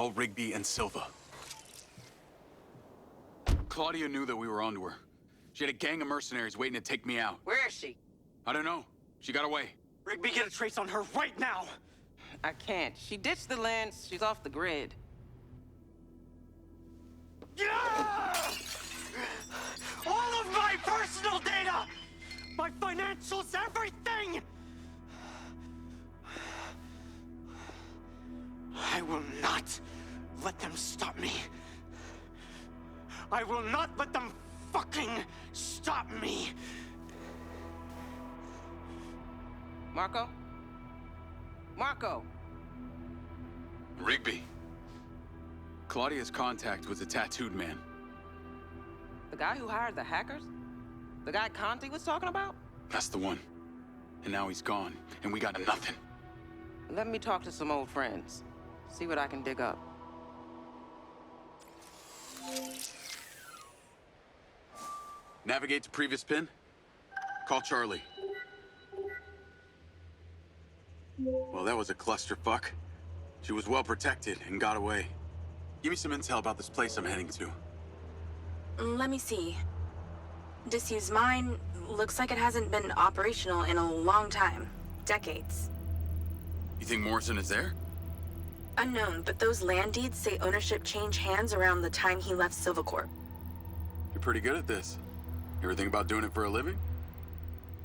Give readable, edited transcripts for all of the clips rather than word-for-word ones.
call Rigby and Silva. Claudia knew that we were onto her. She had a gang of mercenaries waiting to take me out. Where is she? I don't know. She got away. Rigby, get a trace on her right now! I can't. She ditched the lens. She's off the grid. Yeah! All of my personal data! My financials, everything! I will not let them stop me. I will not let them fucking stop me. Marco? Marco! Rigby. Claudia's contact was a tattooed man. The guy who hired the hackers? The guy Conti was talking about? That's the one. And now he's gone, and we got nothing. Let me talk to some old friends. See what I can dig up. Navigate to previous pin. Call Charlie. Well, that was a clusterfuck. She was well protected and got away. Give me some intel about this place I'm heading to. Let me see. Disused mine looks like it hasn't been operational in a long time. Decades. You think Morrison is there? Unknown, but those land deeds say ownership changed hands around the time he left Silvacorp. You're pretty good at this. You ever think about doing it for a living?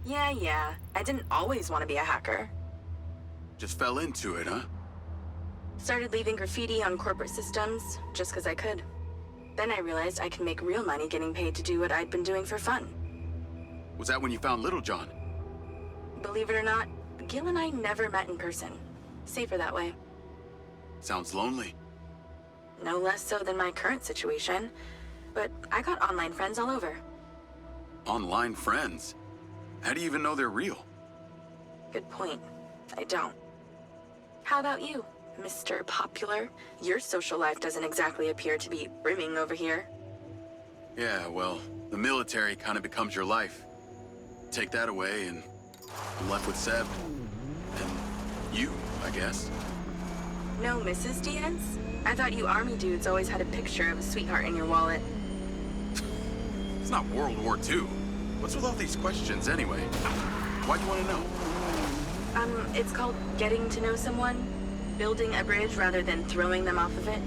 Yeah. I didn't always want to be a hacker. Just fell into it, huh? Started leaving graffiti on corporate systems, just because I could. Then I realized I could make real money getting paid to do what I'd been doing for fun. Was that when you found Little John? Believe it or not, Gil and I never met in person. Safer that way. Sounds lonely. No less so than my current situation. But I got online friends all over. Online friends? How do you even know they're real? Good point. I don't. How about you, Mr. Popular? Your social life doesn't exactly appear to be brimming over here. Yeah, well, the military kind of becomes your life. Take that away and I'm left with Seb. And you, I guess. No Mrs. Diaz? I thought you army dudes always had a picture of a sweetheart in your wallet. It's not World War II. What's with all these questions anyway? Why'd you want to know? It's called getting to know someone. Building a bridge rather than throwing them off of it.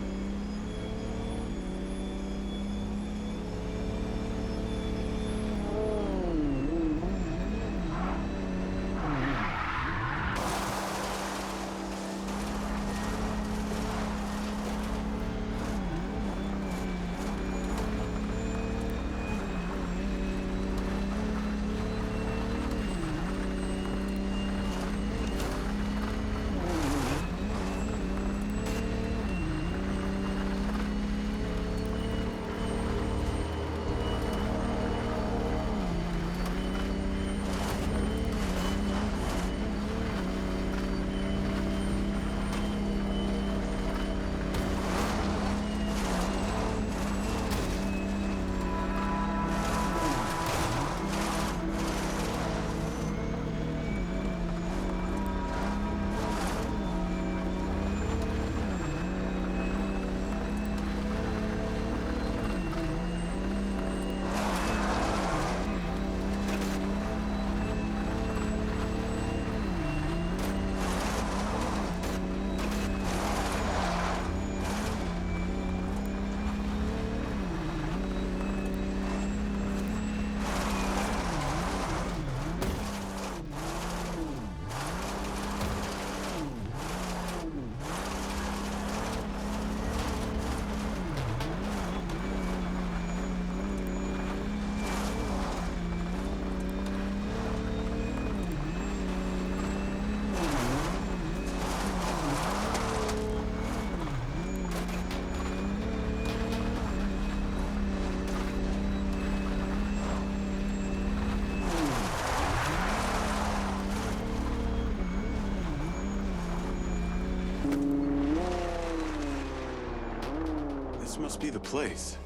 Must be the place.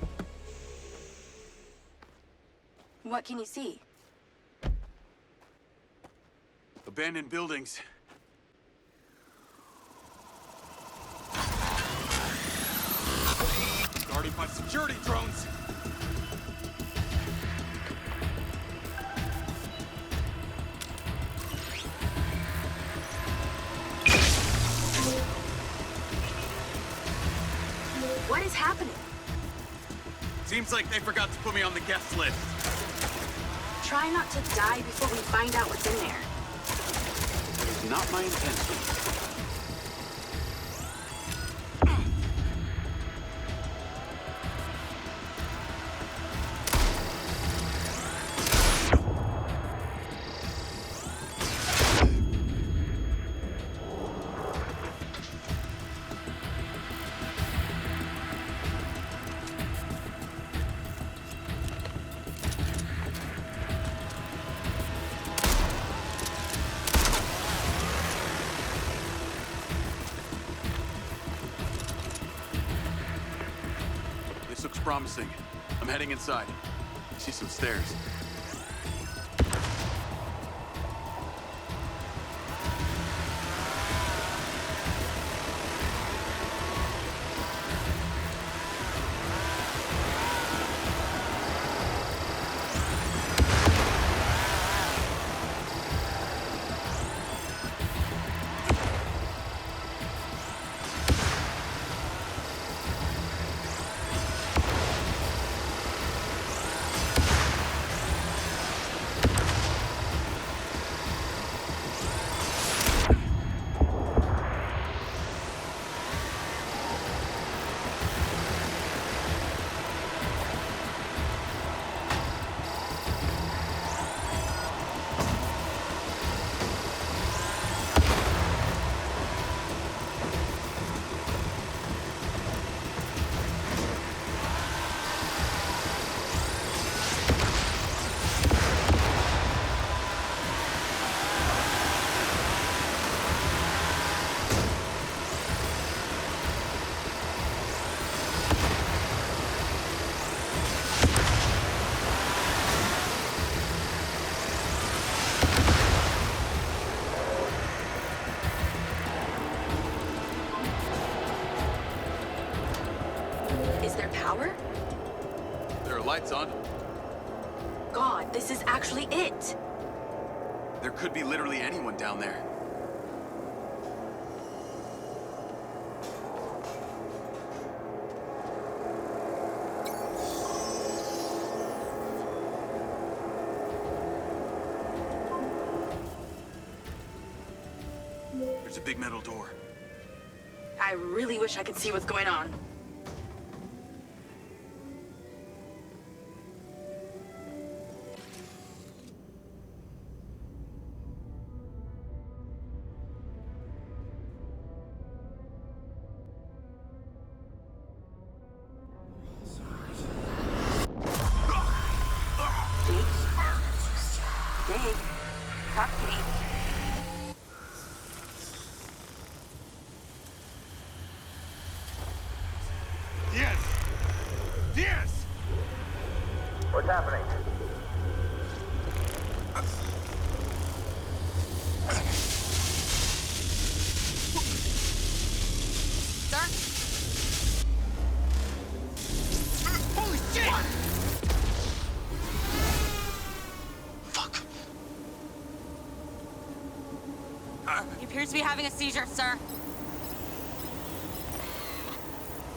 What can you see? Abandoned buildings. already by security drones! What is happening? Seems like they forgot to put me on the guest list. Try not to die before we find out what's in there. That is not my intention. Looks promising. I'm heading inside. I see some stairs. Is there power? There are lights on. God, this is actually it! There could be literally anyone down there. There's a big metal door. I really wish I could see what's going on. Dave, talk to me. Yes! Yes! What's happening? Sir? Holy shit! Fuck. He appears to be having a seizure, sir.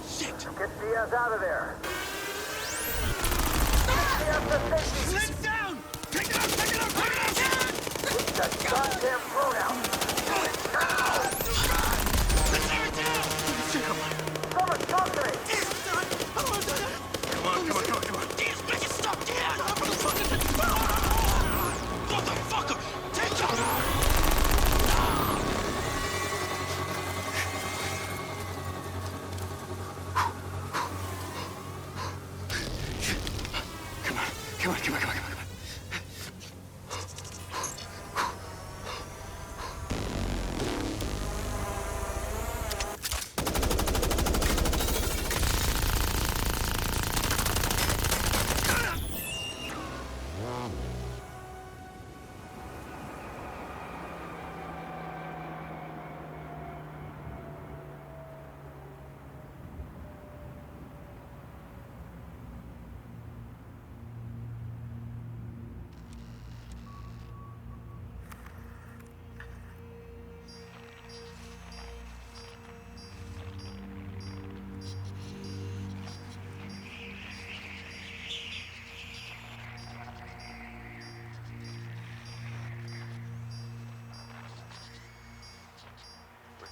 Shit! Get Diaz out of there. Lift down! Take it out! Take it out! Take it out! That goddamn pronoun. Someone talk to me. Come on, come on, come on, come on. These bitches stop dead! Motherfucker! Take off! Come on, come on, come on, come on, come on.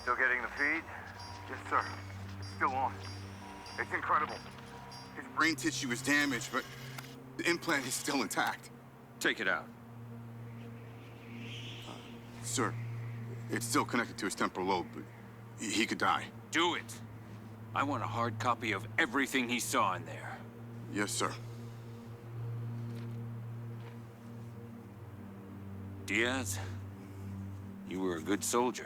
Still getting the feed? Yes, sir. Still on. It's incredible. His brain tissue is damaged, but the implant is still intact. Take it out. Sir, it's still connected to his temporal lobe, but he could die. Do it. I want a hard copy of everything he saw in there. Yes, sir. Diaz, you were a good soldier.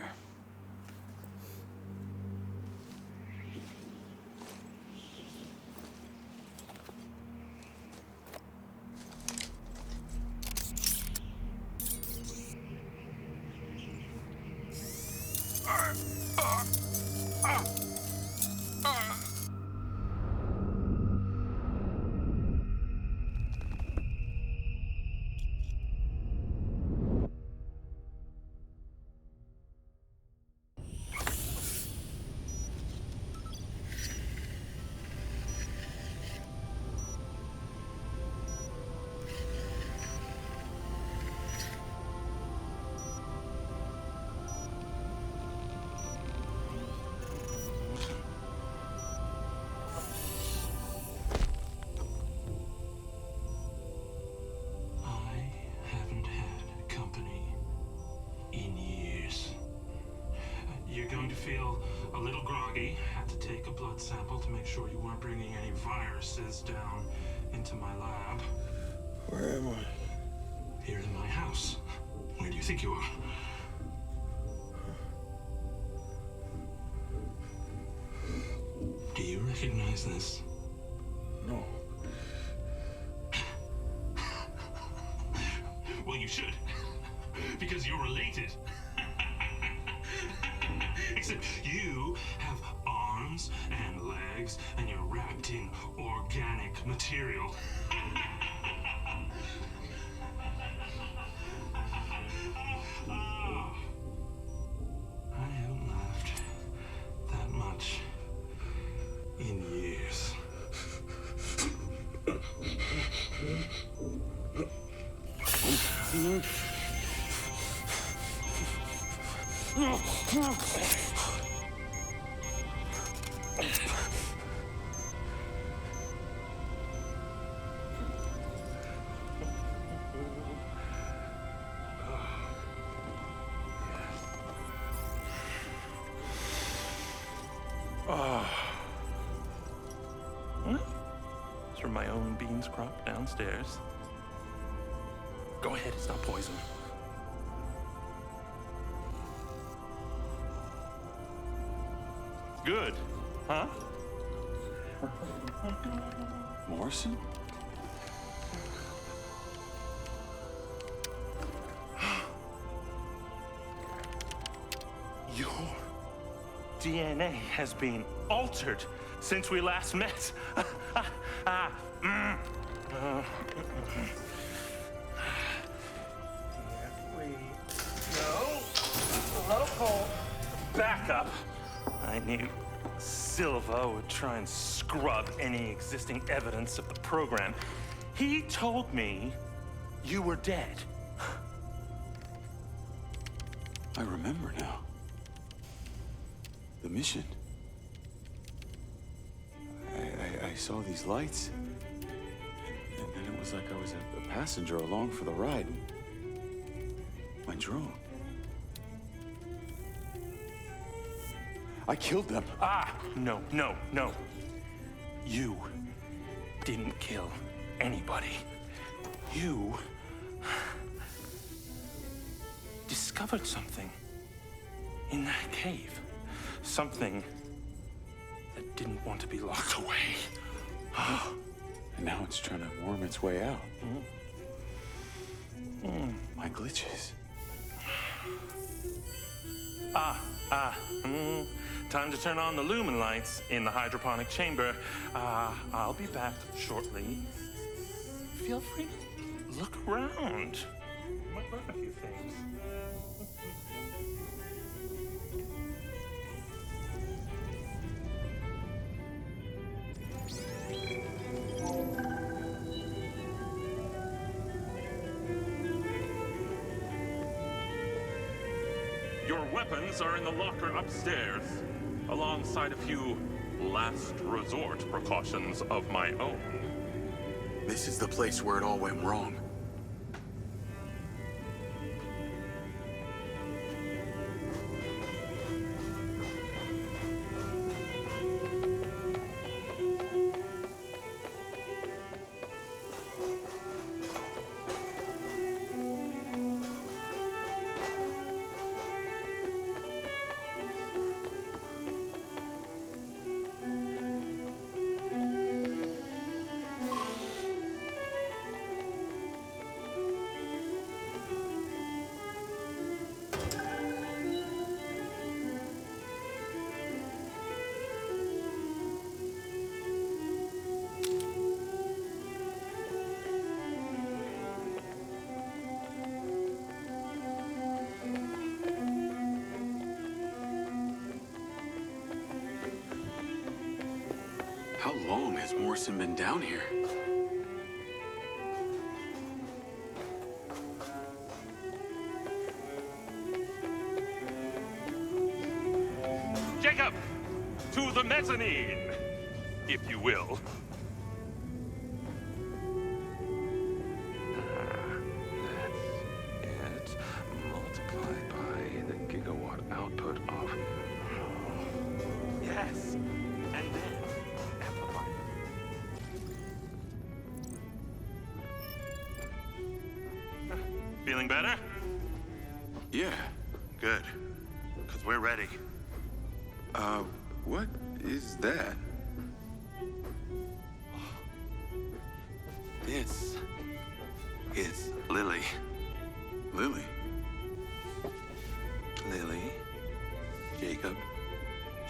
Feel a little groggy. Had to take a blood sample to make sure you weren't bringing any viruses down into my lab. Where am I? Here in my house. Where do you think you are? Do you recognize this? No. Well, you should. Because you're related. Except you have arms and legs, and you're wrapped in organic material. I haven't laughed that much in years. It's from my own beans crop downstairs. Go ahead, it's not poison. Good, huh? Morrison? Your DNA has been altered since we last met. Here we go. Local backup. I knew Silva would try and scrub any existing evidence of the program. He told me you were dead. I remember now. The mission. I saw these lights, and then it was like I was a passenger along for the ride. My drone. I killed them. No. You didn't kill anybody. You discovered something in that cave. Something that didn't want to be locked away. And now it's trying to worm its way out. My glitches. Time to turn on the lumen lights in the hydroponic chamber. I'll be back shortly. Feel free to look around. Might learn a few things. You're weapons are in the locker upstairs, alongside a few last resort precautions of my own. This is the place where it all went wrong. How long has Morrison been down here? Jacob! To the mezzanine, if you will. That's it. Multiplied by the gigawatt output of... Yes. And then amplify. Feeling better? Yeah. Good. Because we're ready. What is that? This is Lily. Lily? Lily. Jacob.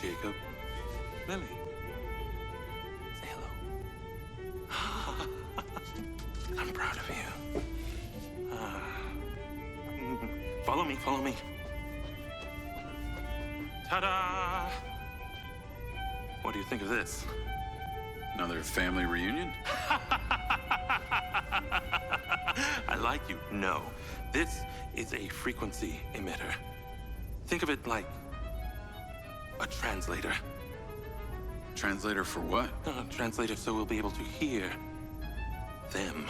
Jacob. Lily. Say hello. I'm proud of you. Follow me, follow me. Ta-da! What do you think of this? Another family reunion? I like you. No. This is a frequency emitter. Think of it like a translator. Translator for what? Translator so we'll be able to hear them.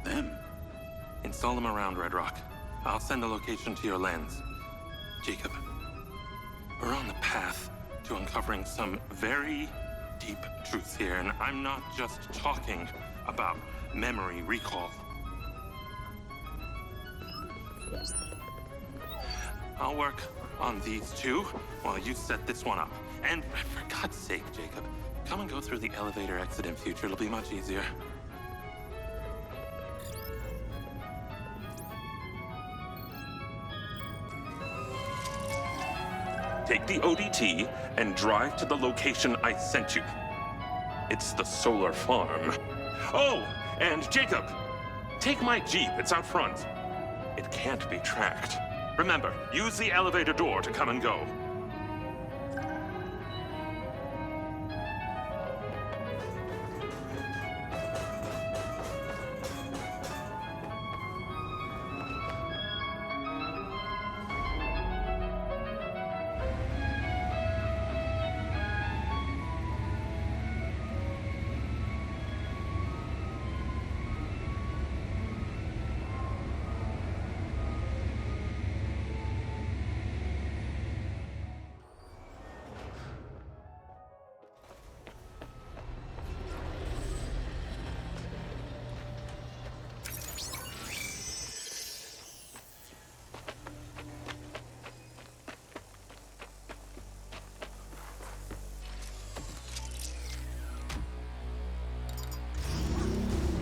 Them? Install them around Red Rock. I'll send a location to your lens. Jacob, we're on the path to uncovering some very deep truths here, and I'm not just talking about memory recall. I'll work on these two while you set this one up. And for God's sake, Jacob, come and go through the elevator exit in future. It'll be much easier. Take the ODT and drive to the location I sent you. It's the solar farm. Oh, and Jacob, take my Jeep. It's out front. It can't be tracked. Remember, use the elevator door to come and go.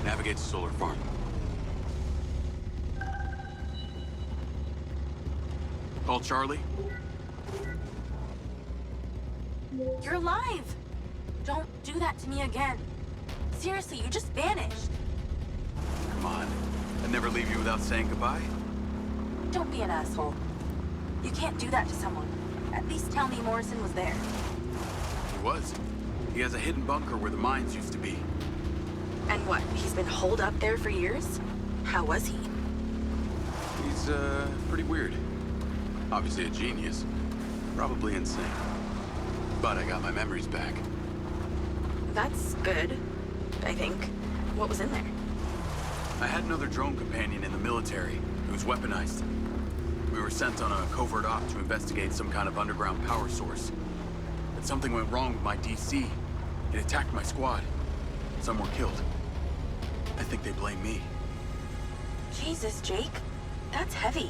Navigate to solar farm. Call Charlie. You're alive! Don't do that to me again. Seriously, you just vanished. Come on. I'd never leave you without saying goodbye. Don't be an asshole. You can't do that to someone. At least tell me Morrison was there. He was. He has a hidden bunker where the mines used to be. And what, he's been holed up there for years? How was he? He's, pretty weird. Obviously a genius. Probably insane. But I got my memories back. That's good, I think. What was in there? I had another drone companion in the military who was weaponized. We were sent on a covert op to investigate some kind of underground power source. But something went wrong with my DC. It attacked my squad. Some were killed. I think they blame me. Jesus, Jake. That's heavy.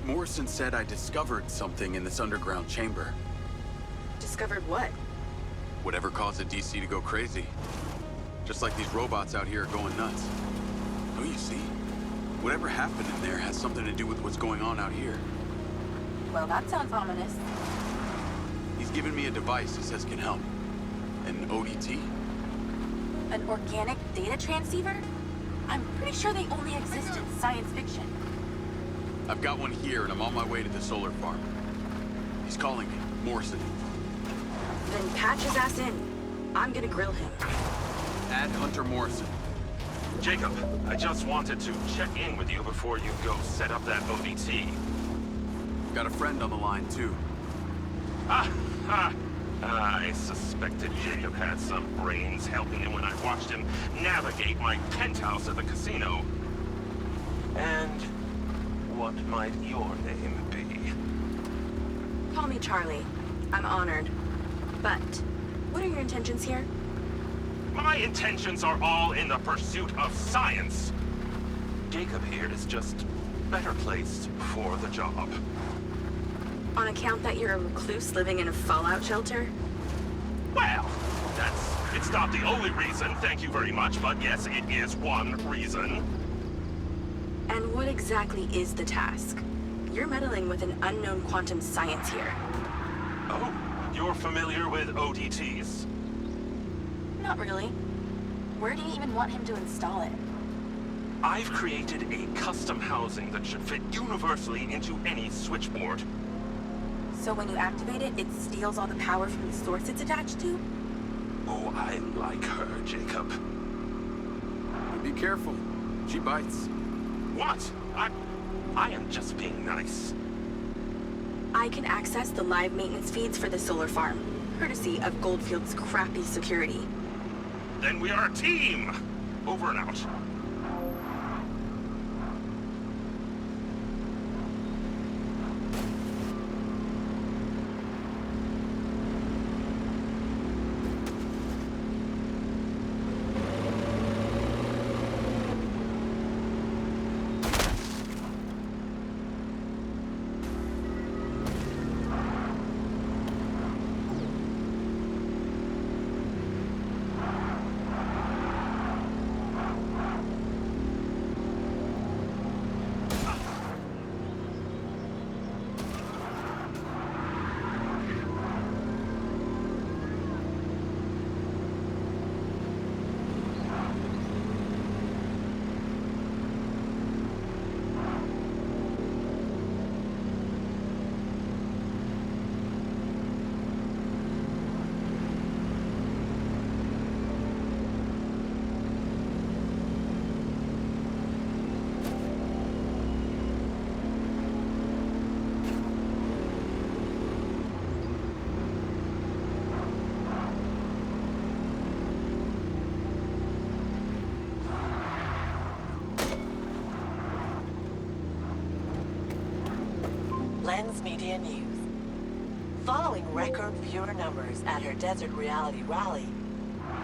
Morrison said I discovered something in this underground chamber. Discovered what? Whatever caused the DC to go crazy. Just like these robots out here are going nuts. Don't you see? Whatever happened in there has something to do with what's going on out here. Well, that sounds ominous. He's given me a device he says can help. An ODT? An organic data transceiver? I'm pretty sure they only exist in science fiction. I've got one here and I'm on my way to the solar farm. He's calling me, Morrison. Then patch his ass in. I'm gonna grill him. Add Hunter Morrison. Jacob, I just wanted to check in with you before you go set up that ODT. Got a friend on the line, too. I suspected Jacob had some brains helping him when I watched him navigate my penthouse at the casino. And what might your name be? Call me Charlie. I'm honored. But, what are your intentions here? My intentions are all in the pursuit of science. Jacob here is just better placed for the job. On account that you're a recluse living in a fallout shelter? Well, it's not the only reason, thank you very much, but yes, it is one reason. And what exactly is the task? You're meddling with an unknown quantum science here. Oh, you're familiar with ODTs? Not really. Where do you even want him to install it? I've created a custom housing that should fit universally into any switchboard. So when you activate it, it steals all the power from the source it's attached to? Oh, I like her, Jacob. Be careful. She bites. What? I am just being nice. I can access the live maintenance feeds for the solar farm, courtesy of Goldfield's crappy security. Then we are a team! Over and out. Lens Media News. Following record viewer numbers at her Desert Reality rally,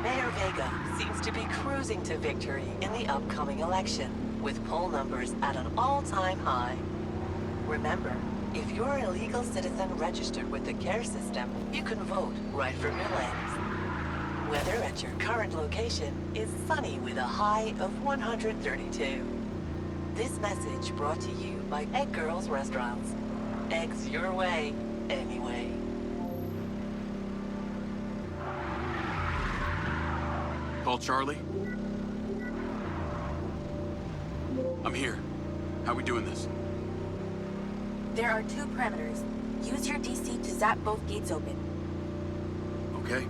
Mayor Vega seems to be cruising to victory in the upcoming election, with poll numbers at an all-time high. Remember, if you're an illegal citizen registered with the care system, you can vote right from your lens. Weather at your current location is sunny with a high of 132. This message brought to you by Egg Girls Restaurants. Eggs your way, anyway. Call Charlie? I'm here. How we doing this? There are 2 parameters. Use your DC to zap both gates open. Okay.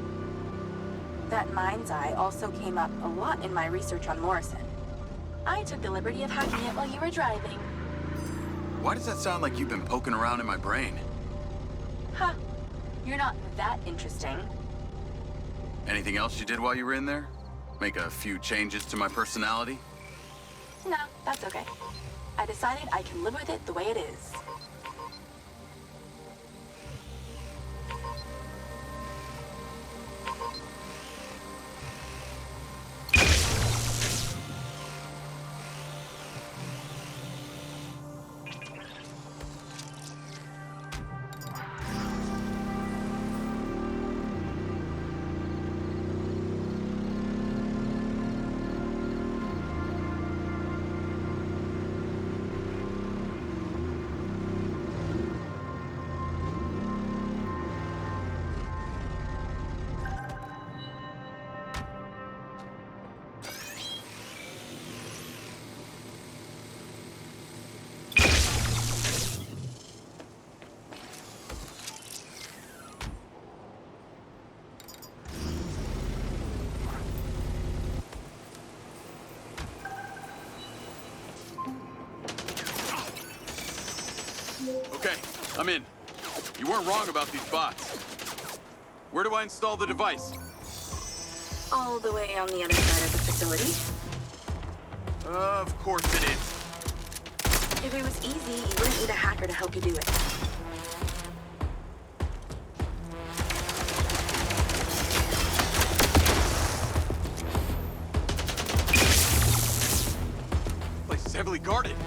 That mind's eye also came up a lot in my research on Morrison. I took the liberty of hacking it while you were driving. Why does that sound like you've been poking around in my brain? Huh. You're not that interesting. Anything else you did while you were in there? Make a few changes to my personality? No, that's okay. I decided I can live with it the way it is. Okay, I'm in. You weren't wrong about these bots. Where do I install the device? All the way on the other side of the facility. Of course it is. If it was easy, you wouldn't need a hacker to help you do it. Place is heavily guarded.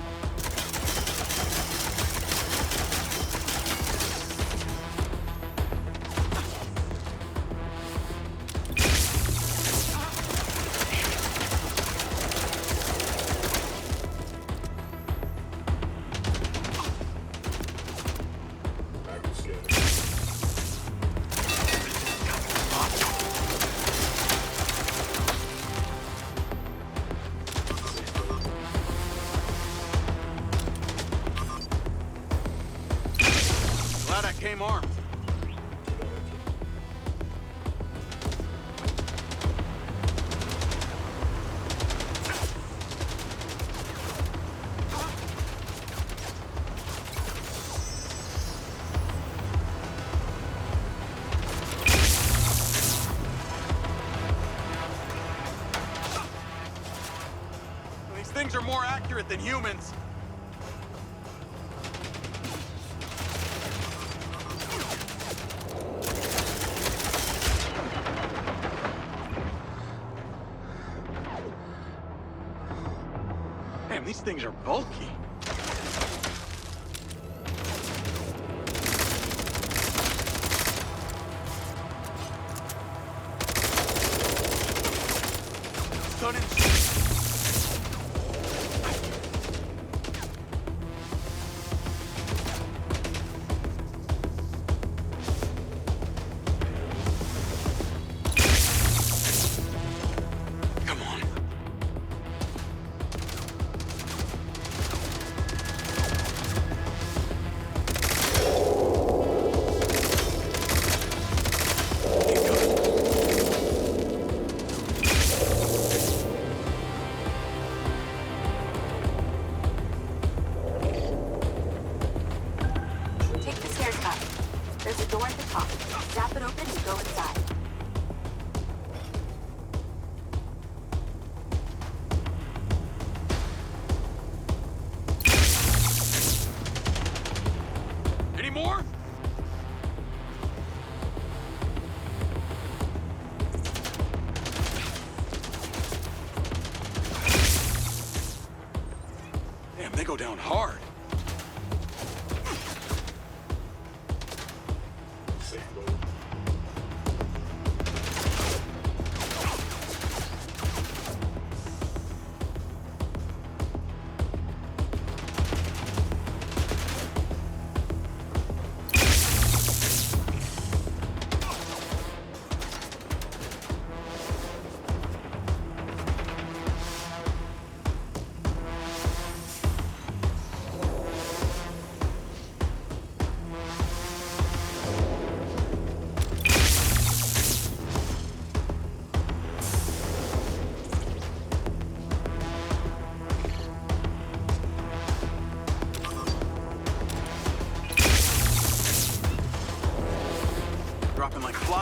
Came armed. These things are more accurate than humans. Damn, these things are bulky. Stun and shoot. Come on. Take the stairs up. There's a door at the top. Zap it open and go inside. Any more? Damn, they go down hard.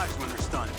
eyes when they're stunned.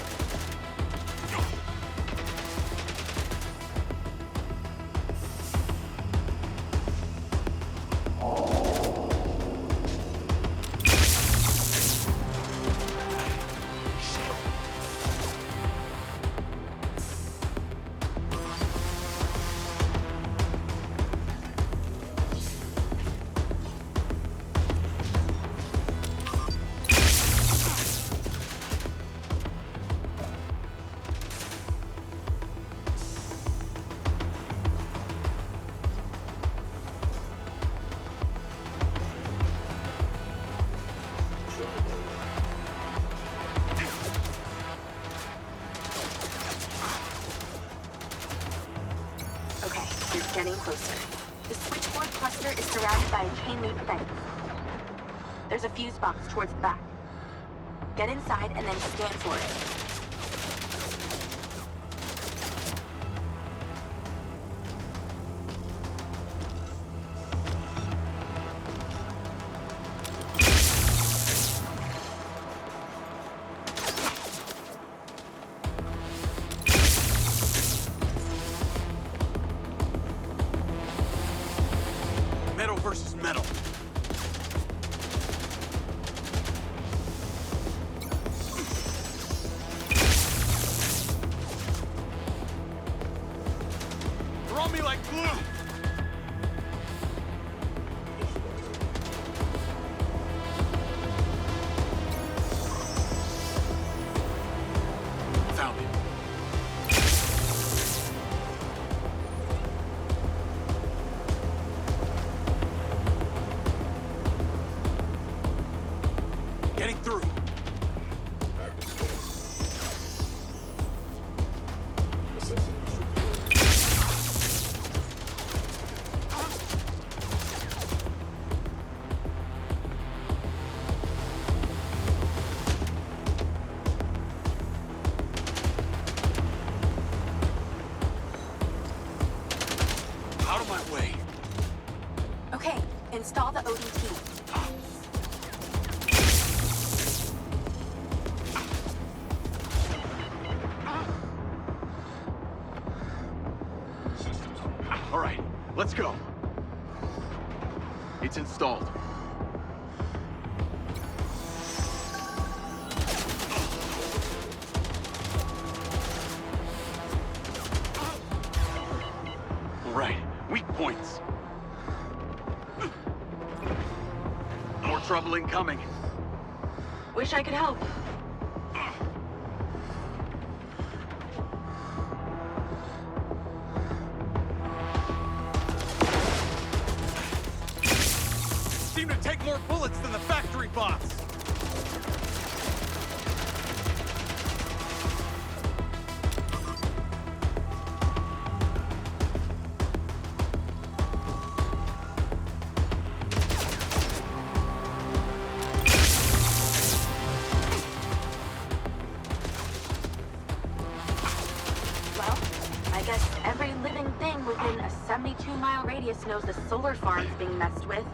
Getting closer. The switchboard cluster is surrounded by a chain link fence. There's a fuse box towards the back. Get inside and then scan for it. Metal versus metal. They're on me like glue. Found it. Getting through. Out of my way. Okay, install the ODT. All right, let's go. It's installed. All right, weak points. More trouble incoming. Wish I could help. Seem to take more bullets than the factory bots. Well, I guess every living thing within a 72-mile radius knows the solar farm's being messed with.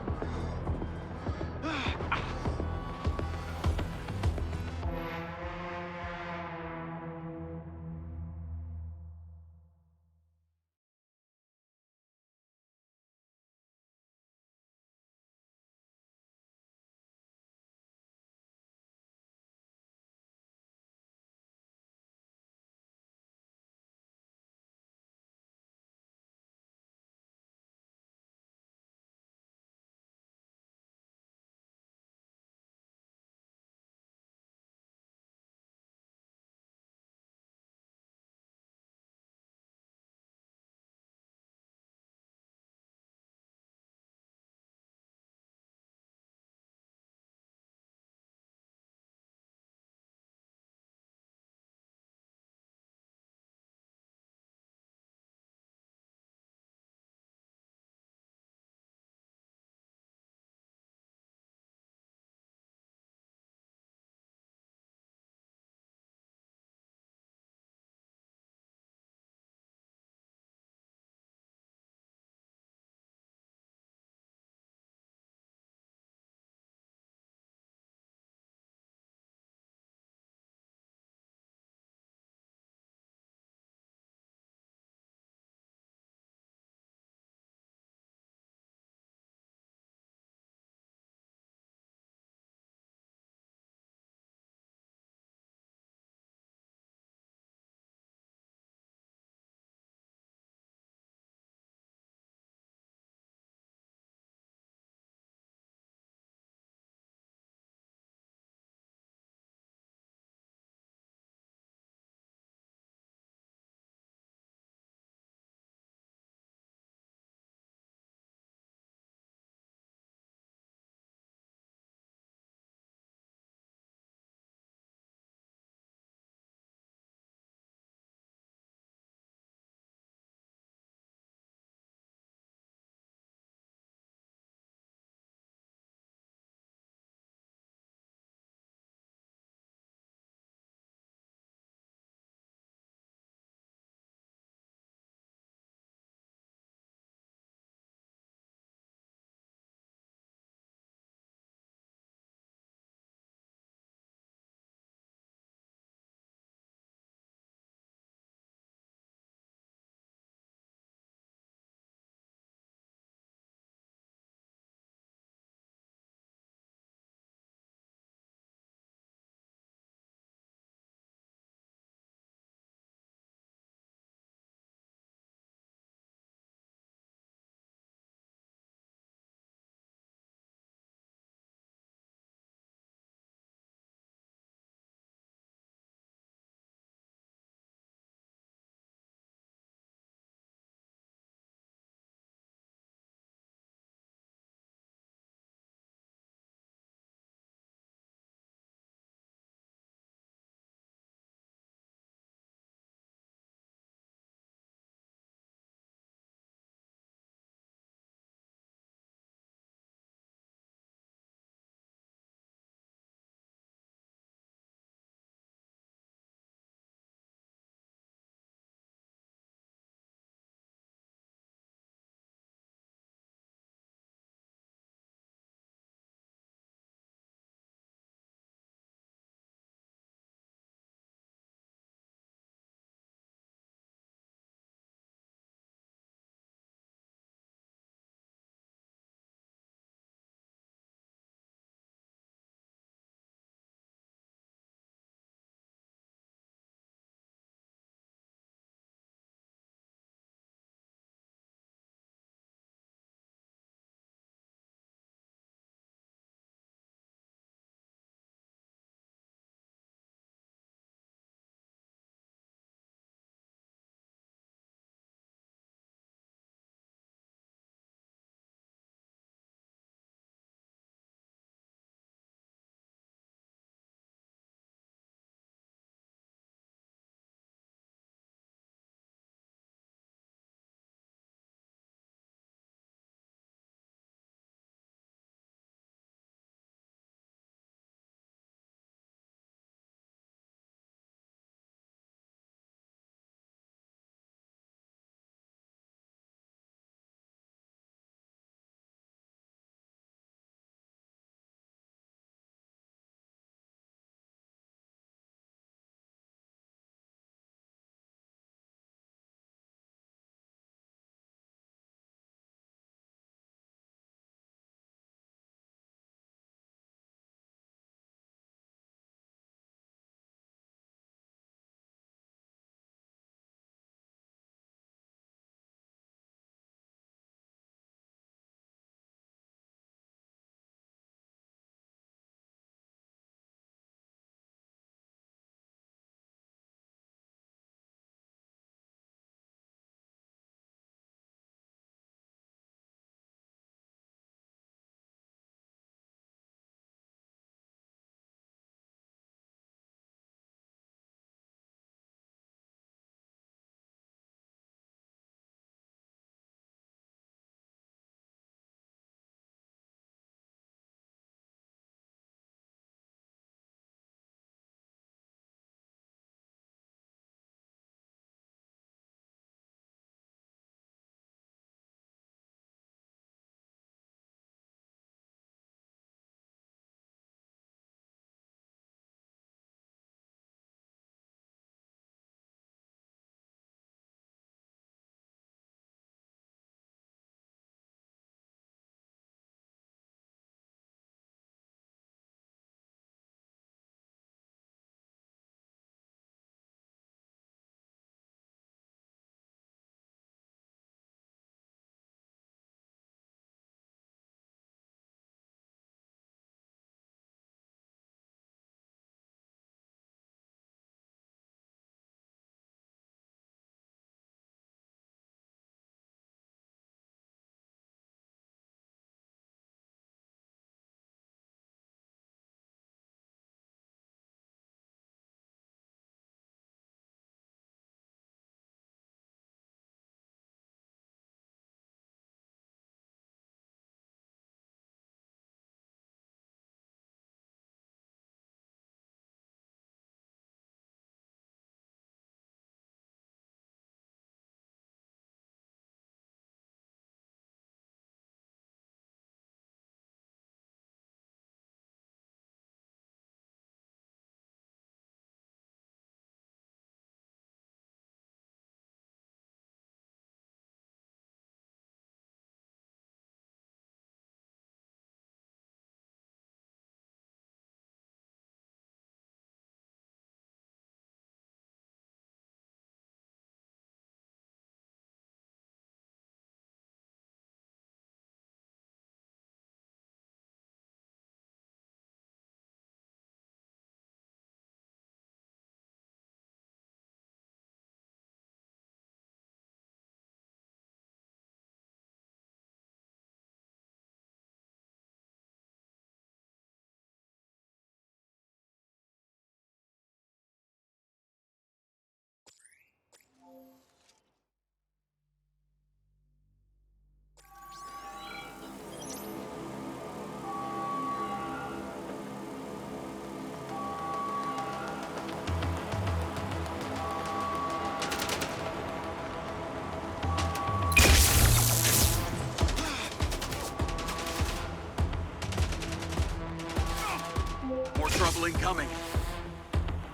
incoming.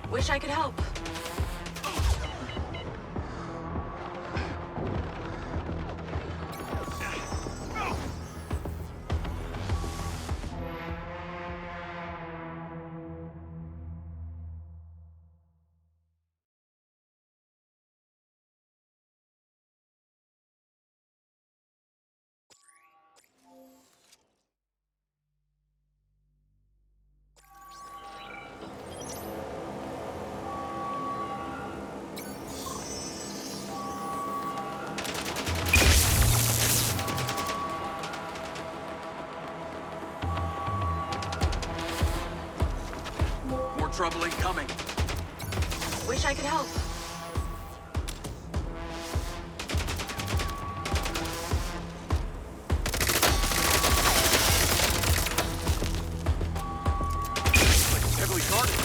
Wish I could help. Trouble incoming. Wish I could help. Heavily guarded.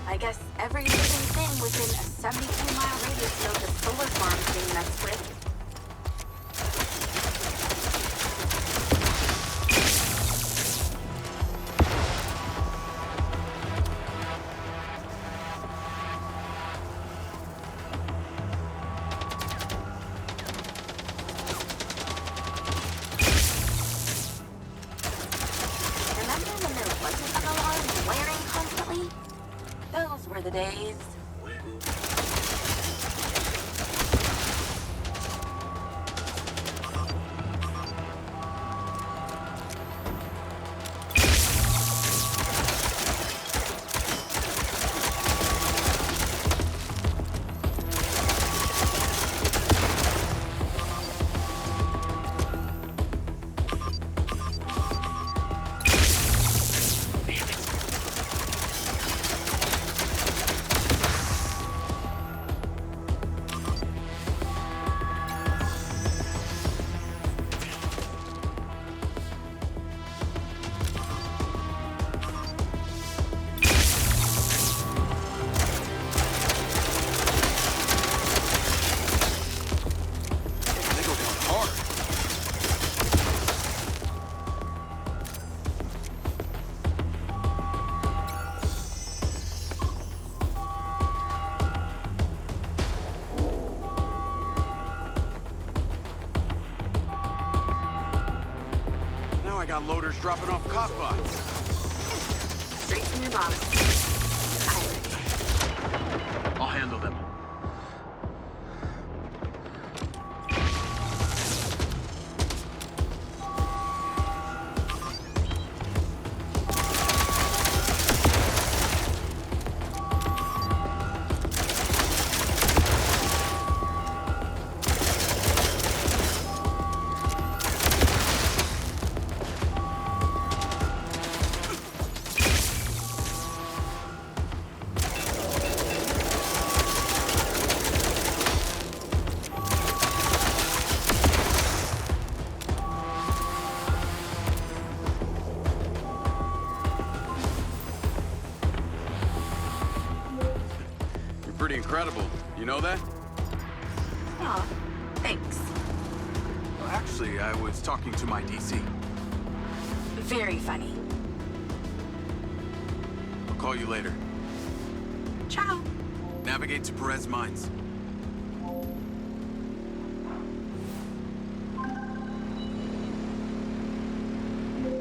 I guess every living thing within a 72-mile radius of the solar farm is being messed with. Remember when there wasn't an alarm blaring constantly? Those were the days. I got loaders dropping off cop bots. Straight from your boss. I'll handle them. Pretty incredible. You know that? Aw, thanks. Well, actually, I was talking to my DC. Very funny. I'll call you later. Ciao. Navigate to Perez Mines.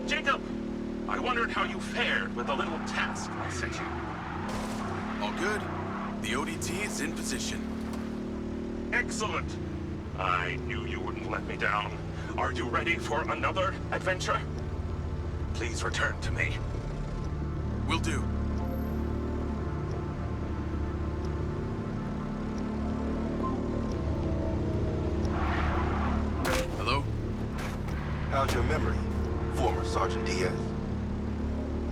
Jacob! I wondered how you fared with the little task I sent you. All good. The ODT is in position. Excellent! I knew you wouldn't let me down. Are you ready for another adventure? Please return to me. Will do. jog your memory, former Sergeant Diaz.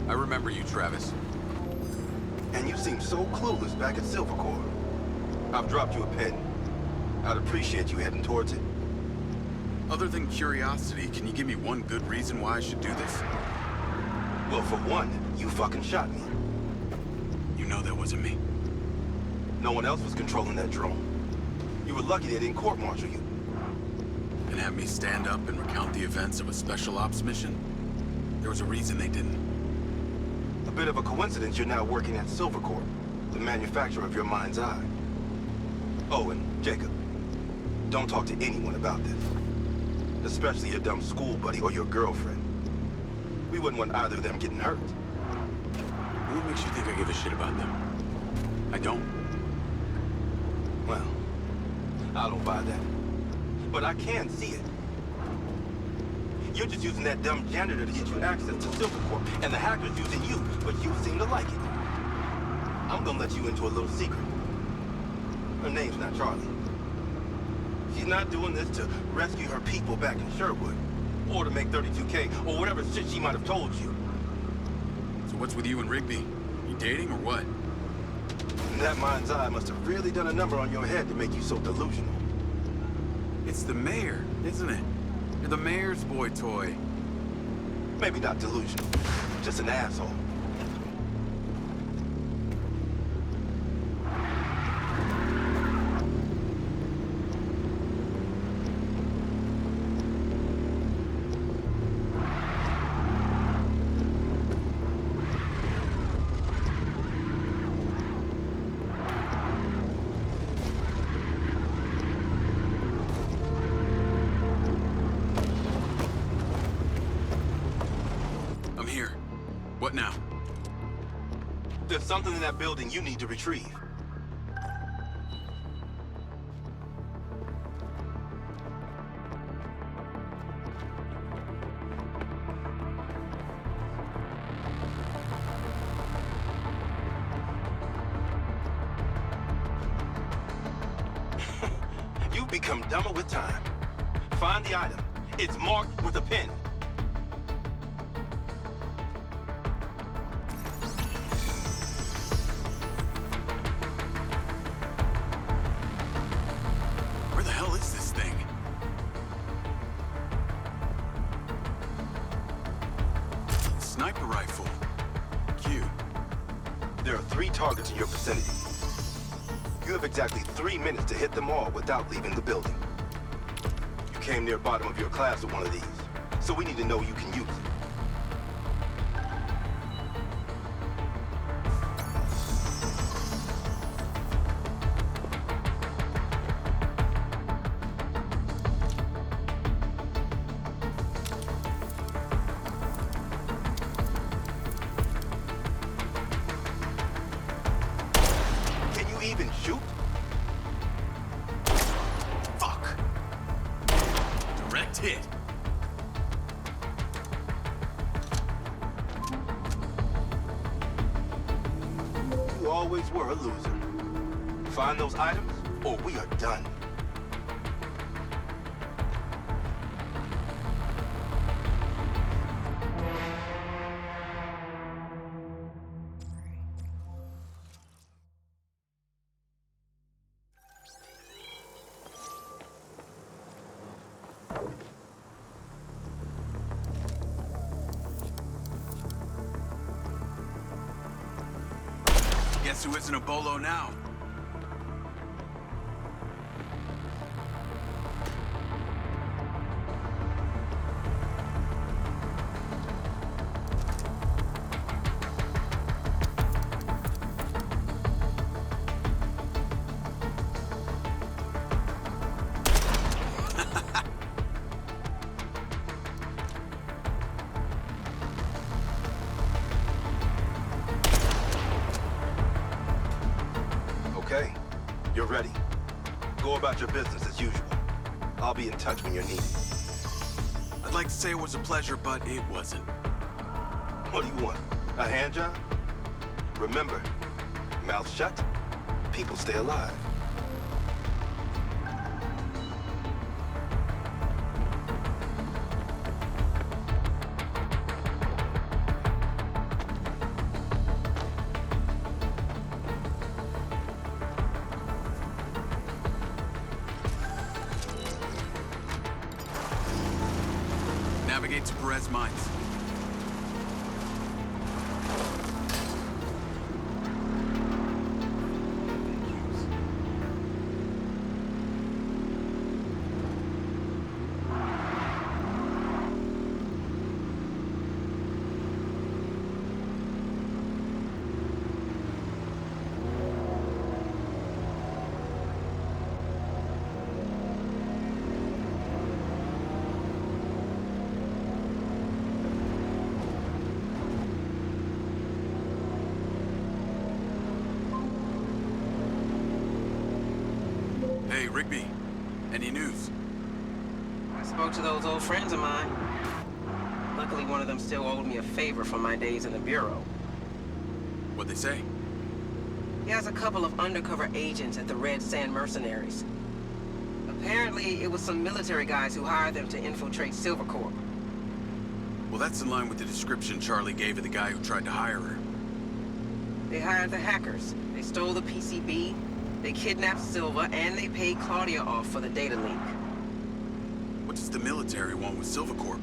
I remember you, Travis. And you seem so clueless back at Silvercore. I've dropped you a pin. I'd appreciate you heading towards it. Other than curiosity, can you give me one good reason why I should do this? Well, for one, you fucking shot me. You know that wasn't me. No one else was controlling that drone. You were lucky they didn't court-martial you. And have me stand up and recount the events of a special ops mission? There was a reason they didn't. A bit of a coincidence you're now working at Silvercore, the manufacturer of your mind's eye. Oh, and Jacob, don't talk to anyone about this. Especially your dumb school buddy or your girlfriend. We wouldn't want either of them getting hurt. What makes you think I give a shit about them? I don't. Well, I don't buy that. But I can see it. You're just using that dumb janitor to get you access to Silvercore, and the hacker's using you, but you seem to like it. I'm gonna let you into a little secret. Her name's not Charlie. She's not doing this to rescue her people back in Sherwood, or to make 32K, or whatever shit she might have told you. So what's with you and Rigby? You dating or what? And that mind's eye must have really done a number on your head to make you so delusional. It's the mayor, isn't it? You're the mayor's boy toy. Maybe not delusional, just an asshole. What now? There's something in that building you need to retrieve. You've become dumber with time. Find the item. It's marked with a pin. Sniper rifle. Cute. There are 3 targets in your vicinity. You have exactly 3 minutes to hit them all without leaving the building. You came near bottom of your class with one of these, so we need to know you can use it. Even shoot? Fuck! Direct hit. You always were a loser. Find those items, or we are done. Guess who isn't a bolo now? Okay, you're ready. Go about your business as usual. I'll be in touch when you're needed. I'd like to say it was a pleasure, but it wasn't. What do you want? A hand job? Remember, mouth shut, people stay alive. Navigate to Perez Mines. Hey, Rigby. Any news? I spoke to those old friends of mine. Luckily, one of them still owed me a favor from my days in the Bureau. What'd they say? He has a couple of undercover agents at the Red Sand Mercenaries. Apparently, it was some military guys who hired them to infiltrate Silvercorp. Well, that's in line with the description Charlie gave of the guy who tried to hire her. They hired the hackers. They stole the PCB, they kidnapped Silva, and they paid Claudia off for the data leak. What does the military want with Silvercorp?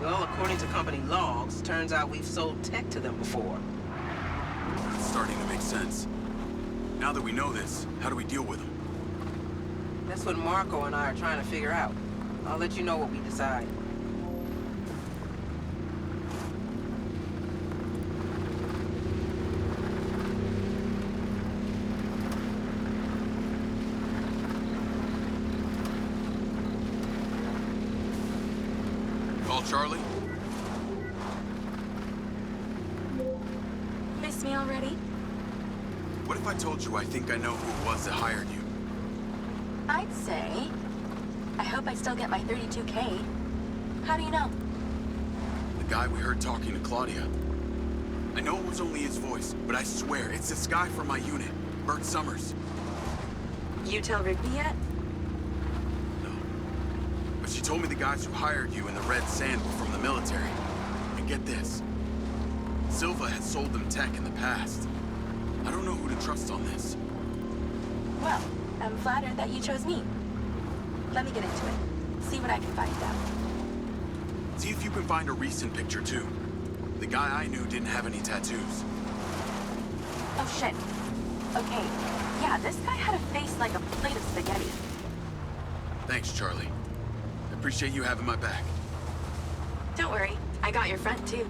Well, according to company logs, turns out we've sold tech to them before. It's starting to make sense. Now that we know this, how do we deal with them? That's what Marco and I are trying to figure out. I'll let you know what we decide. Call Charlie? Miss me already? What if I told you I think I know who it was that hired you? I'd say... I hope I still get my 32K. How do you know? The guy we heard talking to Claudia. I know it was only his voice, but I swear it's this guy from my unit, Bert Summers. You tell Rigby yet? No. But she told me the guys who hired you in the Red Sand were from the military. And get this. Silva had sold them tech in the past. I don't know who to trust on this. Well, I'm flattered that you chose me. Let me get into it. See what I can find out. See if you can find a recent picture, too. The guy I knew didn't have any tattoos. Oh, shit. Okay. Yeah, this guy had a face like a plate of spaghetti. Thanks, Charlie. I appreciate you having my back. Don't worry. I got your front, too.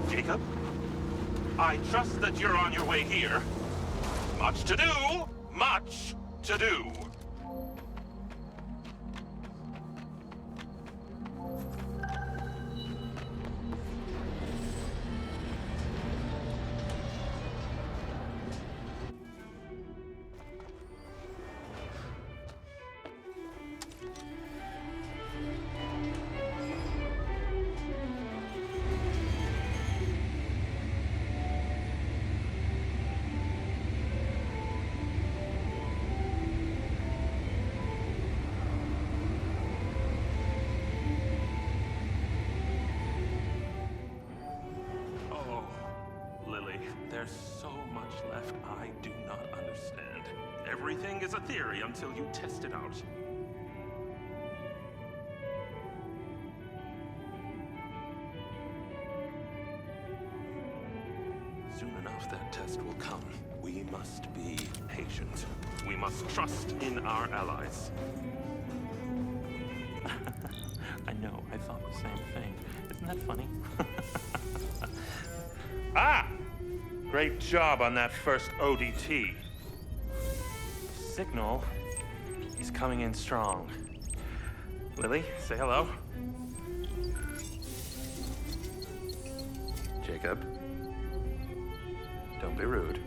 Jacob, I trust that you're on your way here. Much to do, much to do. There's so much left I do not understand. Everything is a theory until you test it out. Soon enough, that test will come. We must be patient. We must trust in our allies. I know, I thought the same thing. Isn't that funny? Ah! Great job on that first ODT. Signal is coming in strong. Lily, say hello. Jacob, don't be rude.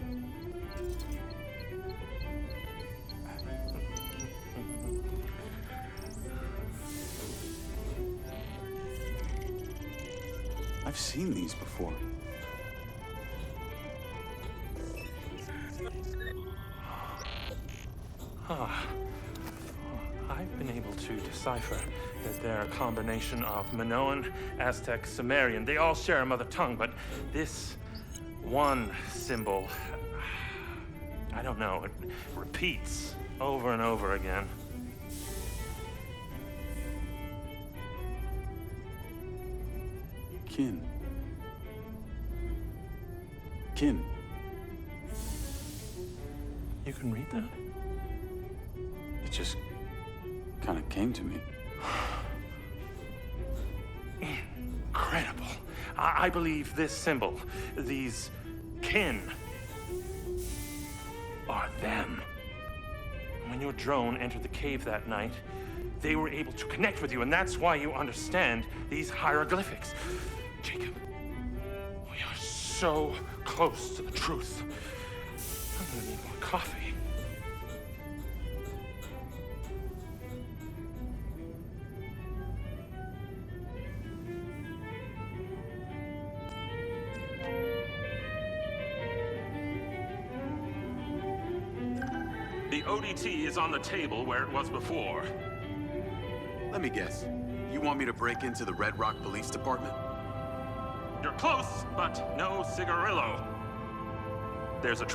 I've seen these before. Ah, I been able to decipher that they're a combination of Minoan, Aztec, Sumerian. They all share a mother tongue, but this one symbol, I don't know, it repeats over and over again. Kin. Kin. You can read that? It just kind of came to me. Incredible. I believe this symbol, these kin, are them. When your drone entered the cave that night, they were able to connect with you, and that's why you understand these hieroglyphics. Jacob, we are so close to the truth. I'm gonna need more coffee. The ODT is on the table where it was before. Let me guess. You want me to break into the Red Rock Police Department? You're close, but no cigarillo. There's a